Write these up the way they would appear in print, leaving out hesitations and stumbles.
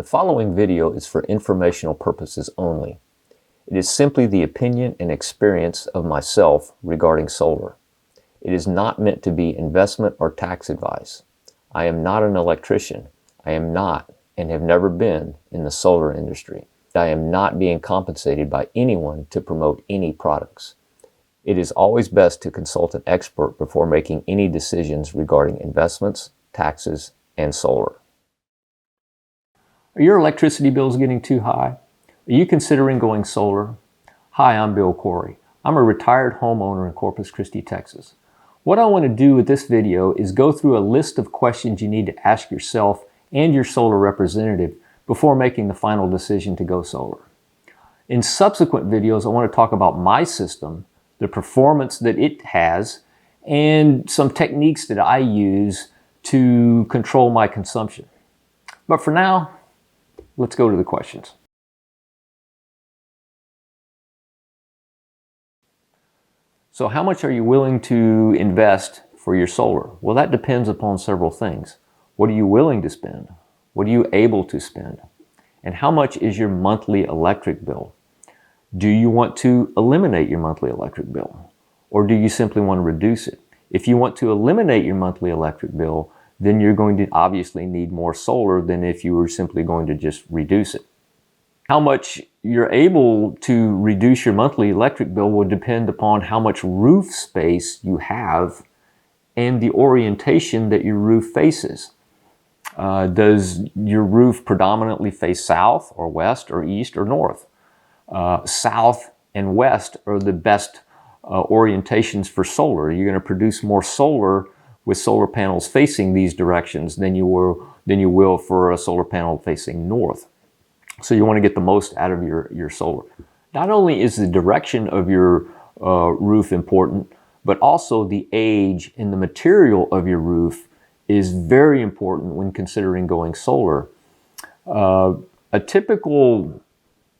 The following video is for informational purposes only. It is simply the opinion and experience of myself regarding solar. It is not meant to be investment or tax advice. I am not an electrician. I am not and have never been in the solar industry. I am not being compensated by anyone to promote any products. It is always best to consult an expert before making any decisions regarding investments, taxes, and solar. Are your electricity bills getting too high? Are you considering going solar? Hi, I'm Bill Corey. I'm a retired homeowner in Corpus Christi, Texas. What I want to do with this video is go through a list of questions you need to ask yourself and your solar representative before making the final decision to go solar. In subsequent videos, I want to talk about my system, the performance that it has, and some techniques that I use to control my consumption. But for now, let's go to the questions. So how much are you willing to invest for your solar? Well, that depends upon several things. What are you willing to spend? What are you able to spend? And how much is your monthly electric bill? Do you want to eliminate your monthly electric bill? Or do you simply want to reduce it? If you want to eliminate your monthly electric bill, then you're going to obviously need more solar than if you were simply going to just reduce it. How much you're able to reduce your monthly electric bill will depend upon how much roof space you have and the orientation that your roof faces. Does your roof predominantly face south or west or east or north? South and west are the best orientations for solar. You're going to produce more solar with solar panels facing these directions than you will for a solar panel facing north. So you want to get the most out of your solar. Not only is the direction of your roof important, but also the age and the material of your roof is very important when considering going solar. A typical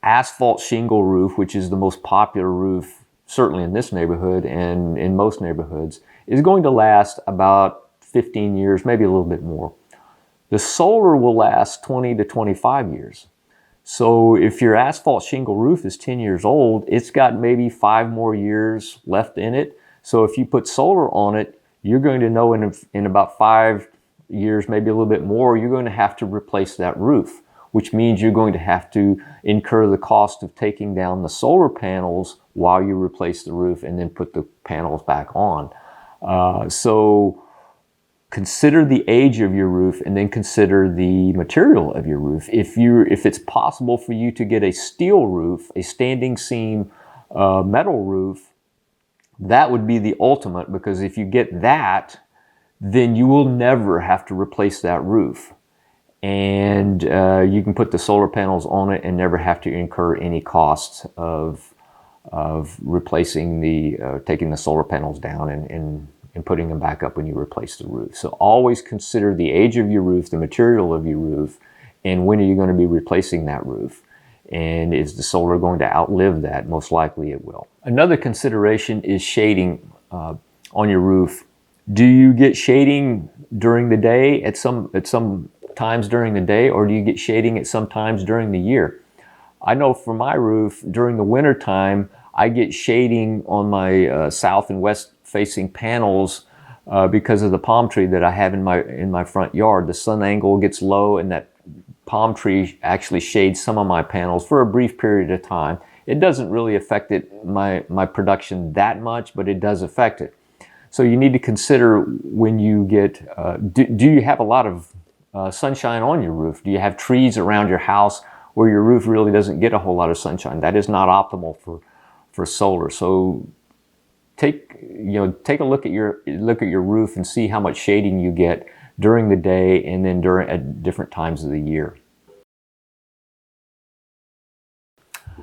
asphalt shingle roof, which is the most popular roof, certainly in this neighborhood and in most neighborhoods, is going to last about 15 years, maybe a little bit more. The solar will last 20 to 25 years. So if your asphalt shingle roof is 10 years old, it's got maybe 5 more years left in it. So if you put solar on it, you're going to know in about 5 years, maybe a little bit more, you're going to have to replace that roof, which means you're going to have to incur the cost of taking down the solar panels while you replace the roof and then put the panels back on. So consider the age of your roof and then consider the material of your roof. If it's possible for you to get a steel roof, a standing seam metal roof, that would be the ultimate, because if you get that, then you will never have to replace that roof. And you can put the solar panels on it and never have to incur any costs of replacing taking the solar panels down and putting them back up when you replace the roof. So always consider the age of your roof, the material of your roof, and when are you going to be replacing that roof? And is the solar going to outlive that? Most likely it will. Another consideration is shading on your roof. Do you get shading during the day at some times during the day, or do you get shading at some times during the year? I know for my roof, during the winter time, I get shading on my south and west facing panels because of the palm tree that I have in my front yard. The sun angle gets low and that palm tree actually shades some of my panels for a brief period of time. It doesn't really affect my production that much, but it does affect it. So you need to consider when you get, do you have a lot of sunshine on your roof? Do you have trees around your house where your roof really doesn't get a whole lot of sunshine? That is not optimal for solar. So take a look at your roof and see how much shading you get during the day and then at different times of the year.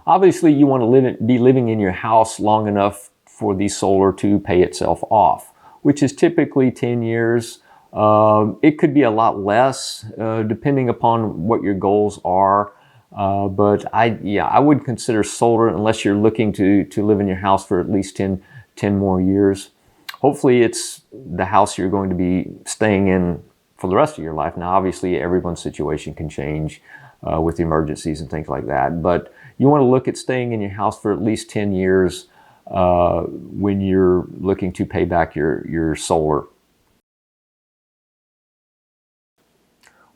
Obviously, you want to be living in your house long enough for the solar to pay itself off, which is typically 10 years. It could be a lot less, depending upon what your goals are. But I would consider solar, unless you're looking to live in your house for at least 10 more years. Hopefully it's the house you're going to be staying in for the rest of your life. Now, obviously, everyone's situation can change with emergencies and things like that. But you want to look at staying in your house for at least 10 years when you're looking to pay back your solar.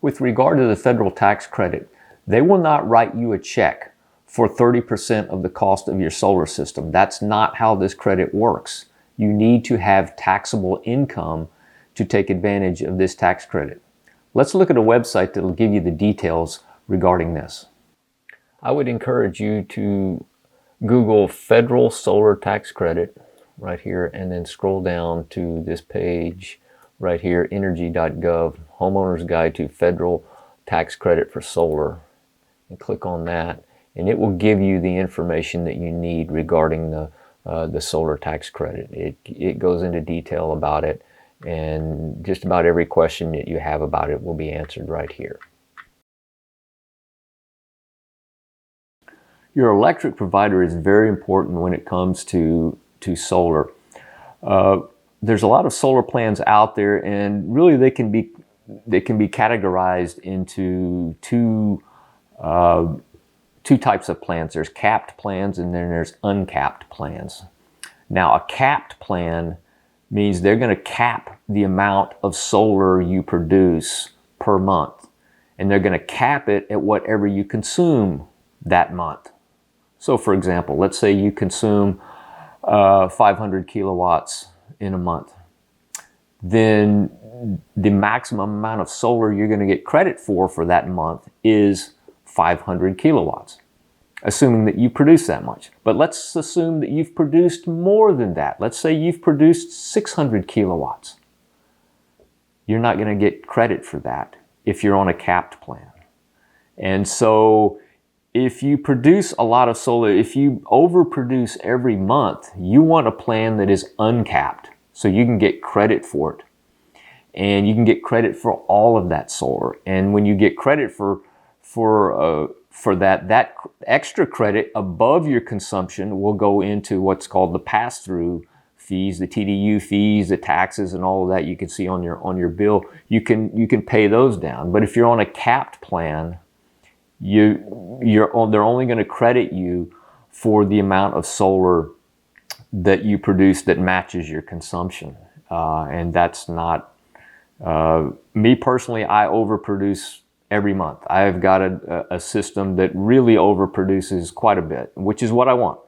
With regard to the federal tax credit, they will not write you a check for 30% of the cost of your solar system. That's not how this credit works. You need to have taxable income to take advantage of this tax credit. Let's look at a website that will give you the details regarding this. I would encourage you to Google federal solar tax credit right here and then scroll down to this page right here, energy.gov, Homeowner's Guide to Federal Tax Credit for Solar, and click on that, and it will give you the information that you need regarding the solar tax credit. It goes into detail about it, and just about every question that you have about it will be answered right here. Your electric provider is very important when it comes to solar. There's a lot of solar plans out there, and really they can be categorized into two types of plans. There's capped plans and then there's uncapped plans. Now, a capped plan means they're going to cap the amount of solar you produce per month, and they're going to cap it at whatever you consume that month. So for example, let's say you consume 500 kilowatts in a month. Then the maximum amount of solar you're going to get credit for that month is 500 kilowatts, assuming that you produce that much. But let's assume that you've produced more than that. Let's say you've produced 600 kilowatts. You're not going to get credit for that if you're on a capped plan. And so if you produce a lot of solar, if you overproduce every month, you want a plan that is uncapped so you can get credit for it. And you can get credit for all of that solar. And when you get credit for that extra credit above your consumption will go into what's called the pass-through fees, the TDU fees, the taxes, and all of that you can see on your bill. You can pay those down. But if you're on a capped plan, they're only going to credit you for the amount of solar that you produce that matches your consumption, and that's not me personally. I overproduce every month. I've got a system that really overproduces quite a bit, which is what I want.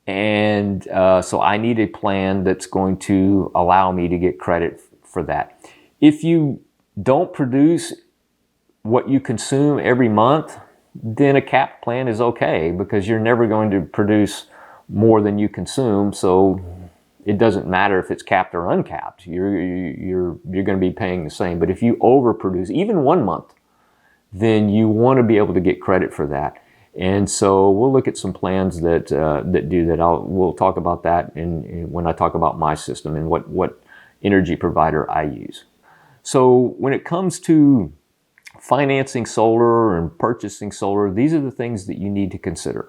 And so I need a plan that's going to allow me to get credit for that. If you don't produce what you consume every month, then a capped plan is okay, because you're never going to produce more than you consume. So it doesn't matter if it's capped or uncapped. You're going to be paying the same. But if you overproduce even 1 month, then you want to be able to get credit for that. And so we'll look at some plans that do that. We'll talk about that when I talk about my system and what energy provider I use. So when it comes to financing solar and purchasing solar, these are the things that you need to consider.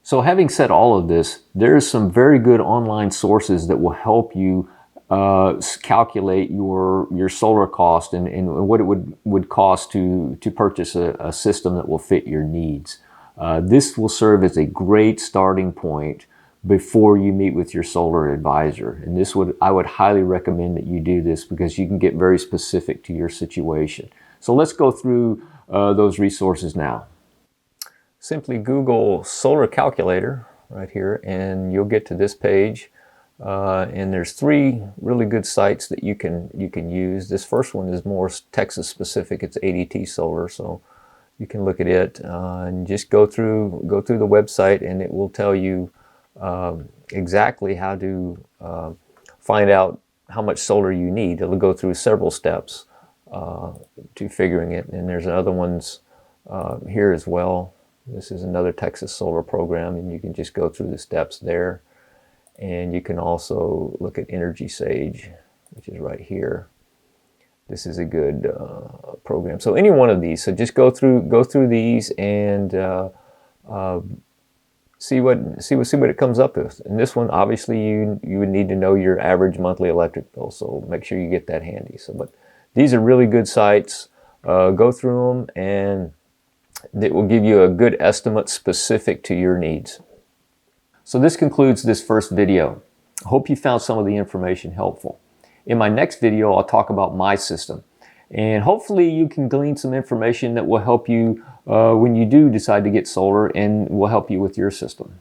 So having said all of this, there are some very good online sources that will help you calculate your solar cost and what it would cost to purchase a system that will fit your needs. This will serve as a great starting point before you meet with your solar advisor. And I would highly recommend that you do this, because you can get very specific to your situation. So let's go through those resources now. Simply Google solar calculator right here, and you'll get to this page. And there's 3 really good sites that you can use. This first one is more Texas specific. It's ADT Solar, so you can look at it and just go through the website, and it will tell you exactly how to find out how much solar you need. It'll go through several steps to figuring it, and there's other ones here as well. This is another Texas Solar program, and you can just go through the steps there. And you can also look at Energy Sage, which is right here. This is a good program. So any one of these. So just go through these and see what it comes up with. And this one, obviously, you would need to know your average monthly electric bill. So make sure you get that handy. But these are really good sites. Go through them, and it will give you a good estimate specific to your needs. So this concludes this first video. I hope you found some of the information helpful. In my next video, I'll talk about my system, and hopefully you can glean some information that will help you when you do decide to get solar, and will help you with your system.